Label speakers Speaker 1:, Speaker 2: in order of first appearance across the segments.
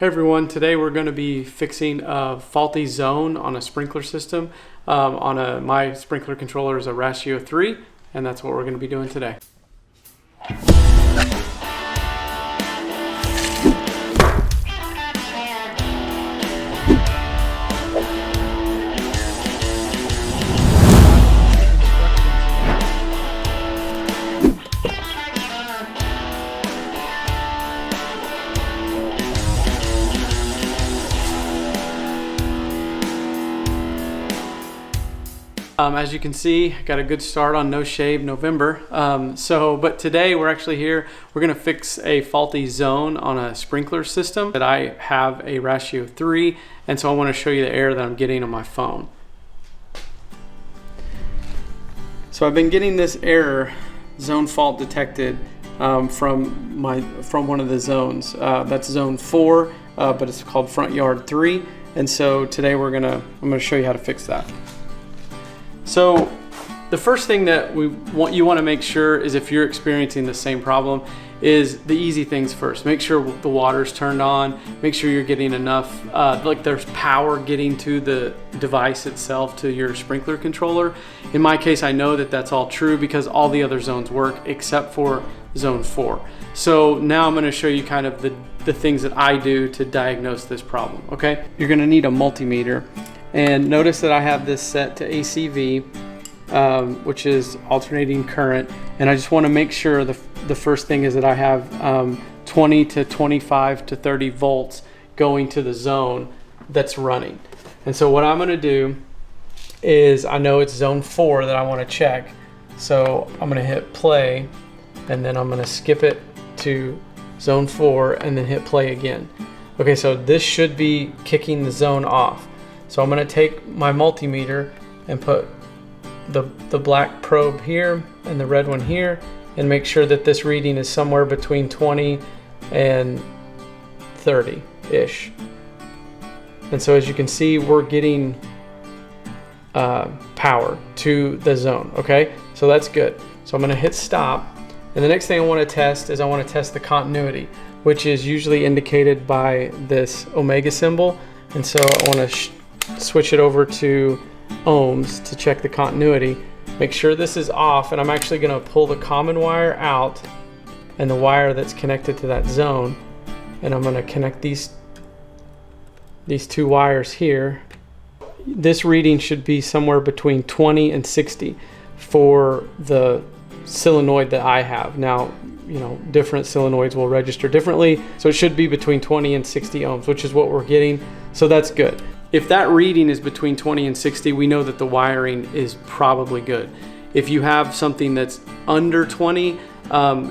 Speaker 1: Hey everyone, today we're going to be fixing a faulty zone on a sprinkler system. My sprinkler controller is a Rachio 3, and that's what we're going to be doing today. As you can see, got a good start on No Shave November. But today we're actually here, we're gonna fix a faulty zone on a sprinkler system that I have a Rachio 3, and so I wanna show you the error that I'm getting on my phone. So I've been getting this error, zone fault detected, from one of the zones. That's zone 4, but it's called front yard 3. And so today I'm gonna show you how to fix that. So the first thing that you want to make sure is, if you're experiencing the same problem, is the easy things first. Make sure the water's turned on, make sure you're getting enough, like there's power getting to the device itself, to your sprinkler controller. In my case, I know that that's all true because all the other zones work except for zone 4. So now I'm going to show you kind of the things that I do to diagnose this problem, okay? You're going to need a multimeter. And notice that I have this set to ACV, which is alternating current. And I just want to make sure the first thing is that I have 20 to 25 to 30 volts going to the zone that's running. And so what I'm going to do is, I know it's zone 4 that I want to check. So I'm going to hit play, and then I'm going to skip it to zone 4 and then hit play again. Okay, so this should be kicking the zone off. So I'm going to take my multimeter and put the black probe here and the red one here, and make sure that this reading is somewhere between 20 and 30-ish. And so as you can see, we're getting power to the zone, okay? So that's good. So I'm going to hit stop. And the next thing I want to test is I want to test the continuity, which is usually indicated by this omega symbol. And so I want to switch it over to ohms to check the continuity. Make sure this is off, and I'm actually going to pull the common wire out and the wire that's connected to that zone, and I'm going to connect these two wires here. This reading should be somewhere between 20 and 60 for the solenoid that I have. Now, you know, different solenoids will register differently, so it should be between 20 and 60 ohms, which is what we're getting, so that's good. If that reading is between 20 and 60, we know that the wiring is probably good. If you have something that's under 20,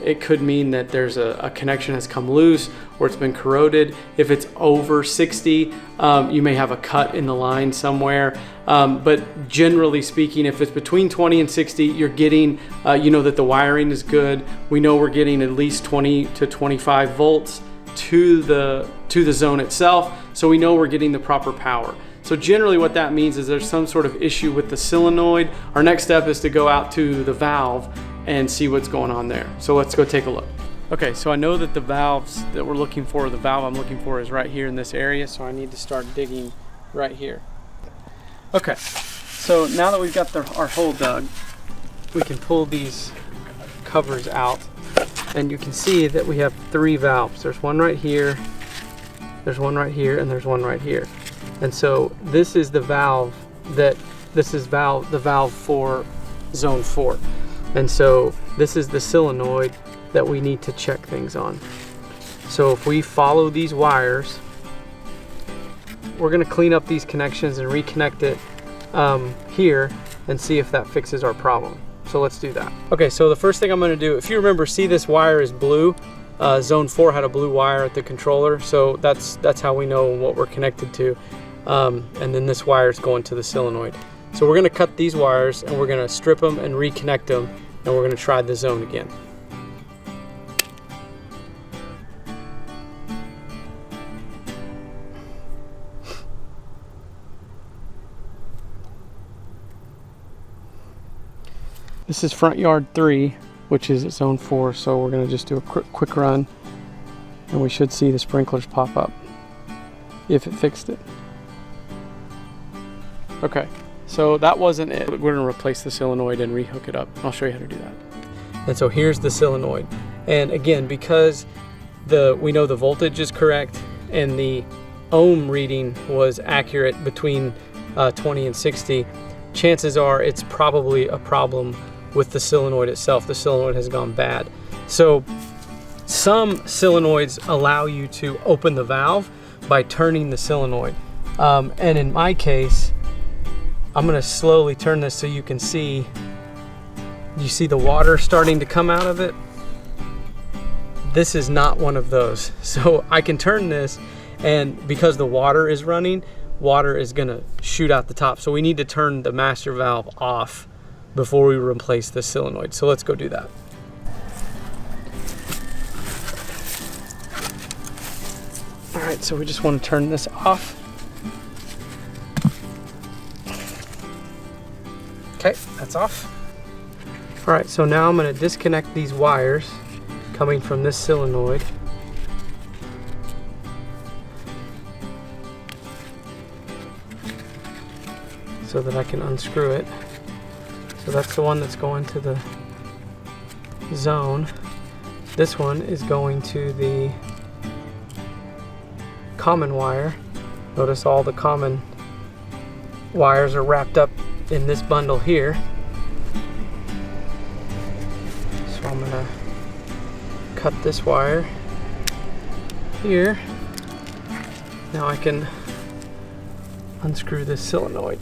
Speaker 1: it could mean that there's a connection has come loose or it's been corroded. If it's over 60, you may have a cut in the line somewhere. But generally speaking, if it's between 20 and 60, you're getting, you know that the wiring is good. We know we're getting at least 20 to 25 volts to the zone itself, so we know we're getting the proper power. So generally what that means is there's some sort of issue with the solenoid. Our next step is to go out to the valve and see what's going on there. So let's go take a look. Okay, so I know that the valves that we're looking for, the valve I'm looking for is right here in this area, so I need to start digging right here. Okay, so now that we've got our hole dug, we can pull these covers out, and you can see that we have 3 valves. There's one right here, there's one right here, and there's one right here. And so this is the valve the valve for zone 4. And so this is the solenoid that we need to check things on. So if we follow these wires, we're going to clean up these connections and reconnect it here and see if that fixes our problem. So let's do that. Okay, so the first thing I'm going to do, if you remember, see this wire is blue. Zone 4 had a blue wire at the controller, so that's how we know what we're connected to. And then this wire is going to the solenoid. So we're going to cut these wires and we're going to strip them and reconnect them, and we're going to try the zone again. This is front yard 3, which is zone 4, so we're going to just do a quick run, and we should see the sprinklers pop up. if it fixed it. Okay, so that wasn't it. We're gonna replace the solenoid and rehook it up. I'll show you how to do that. And so here's the solenoid. And again, because we know the voltage is correct and the ohm reading was accurate between 20 and 60, chances are it's probably a problem with the solenoid itself. The solenoid has gone bad. So some solenoids allow you to open the valve by turning the solenoid. And in my case, I'm gonna slowly turn this so you can see, you see the water starting to come out of it? This is not one of those. So I can turn this, and because the water is running, water is gonna shoot out the top. So we need to turn the master valve off before we replace the solenoid. So let's go do that. All right, so we just want to turn this off. Okay, that's off. All right, so now I'm going to disconnect these wires coming from this solenoid. So that I can unscrew it. So that's the one that's going to the zone. This one is going to the common wire. Notice all the common wires are wrapped up in this bundle here. So I'm gonna cut this wire here. Now I can unscrew this solenoid.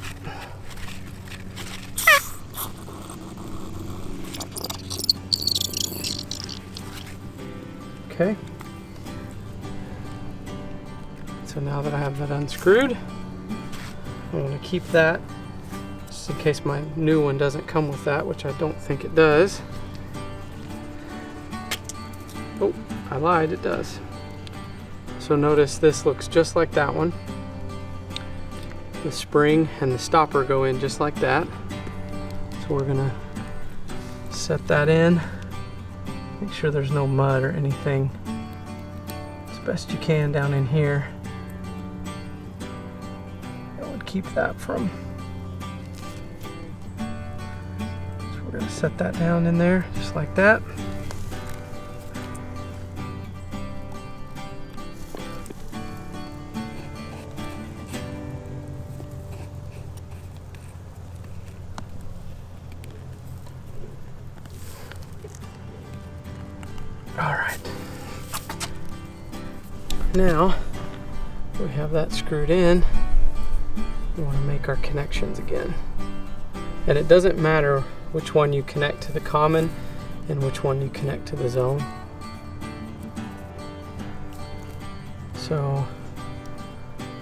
Speaker 1: Okay. So now that I have that unscrewed, I'm going to keep that just in case my new one doesn't come with that, which I don't think it does. Oh, I lied, it does. So notice this looks just like that one. The spring and the stopper go in just like that. So we're going to set that in. Make sure there's no mud or anything as best you can down in here. That would keep that from. So we're going to set that down in there just like that. All right, now we have that screwed in. We want to make our connections again. And it doesn't matter which one you connect to the common and which one you connect to the zone. So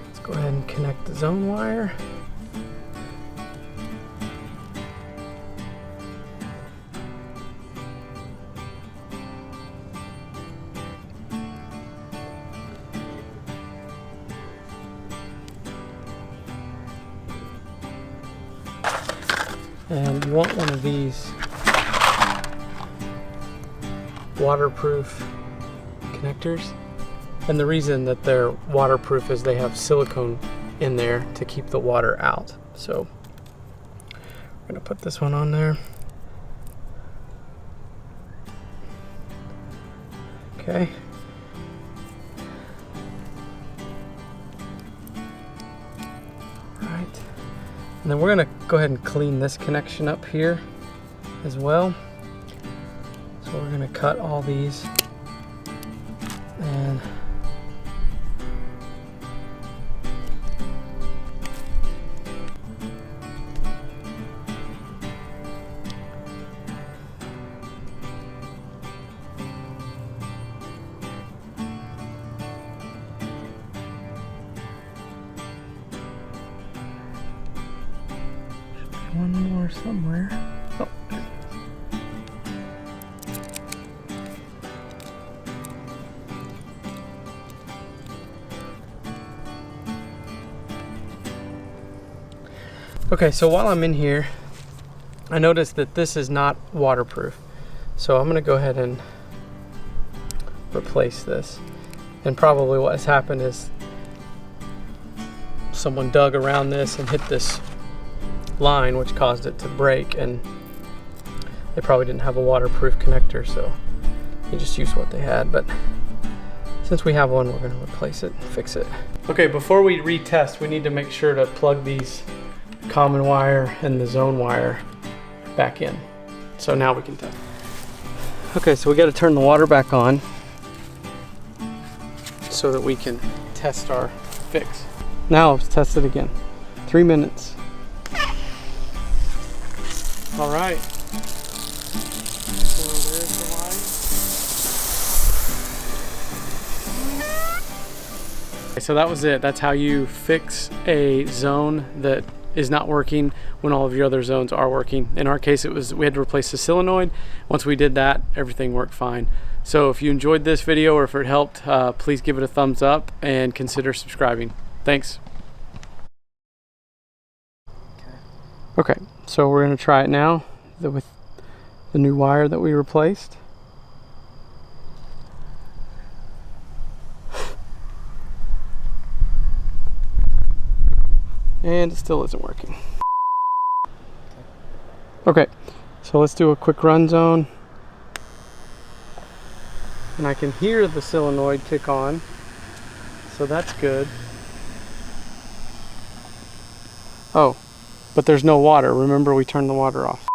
Speaker 1: let's go ahead and connect the zone wire. And you want one of these waterproof connectors. And the reason that they're waterproof is they have silicone in there to keep the water out. So we're going to put this one on there. Okay. And then we're going to go ahead and clean this connection up here as well. So we're going to cut all these and one more somewhere. Oh, there it is. Okay, so while I'm in here, I noticed that this is not waterproof. So I'm going to go ahead and replace this. And probably what has happened is someone dug around this and hit this line, which caused it to break, and they probably didn't have a waterproof connector, so they just used what they had. But since we have one, we're going to replace it and fix it. Okay, before we retest, we need to make sure to plug these common wire and the zone wire back in. So now we can test. Okay, so we got to turn the water back on so that we can test our fix. Now let's test it again. 3 minutes. All right. So there's the line. Okay, so that was it. That's how you fix a zone that is not working when all of your other zones are working. In our case, we had to replace the solenoid. Once we did that, everything worked fine. So if you enjoyed this video or if it helped, please give it a thumbs up and consider subscribing. Thanks. Okay, so we're going to try it now with the new wire that we replaced. And it still isn't working. Okay, so let's do a quick run zone. And I can hear the solenoid kick on, so that's good. Oh, but there's no water. Remember, we turned the water off.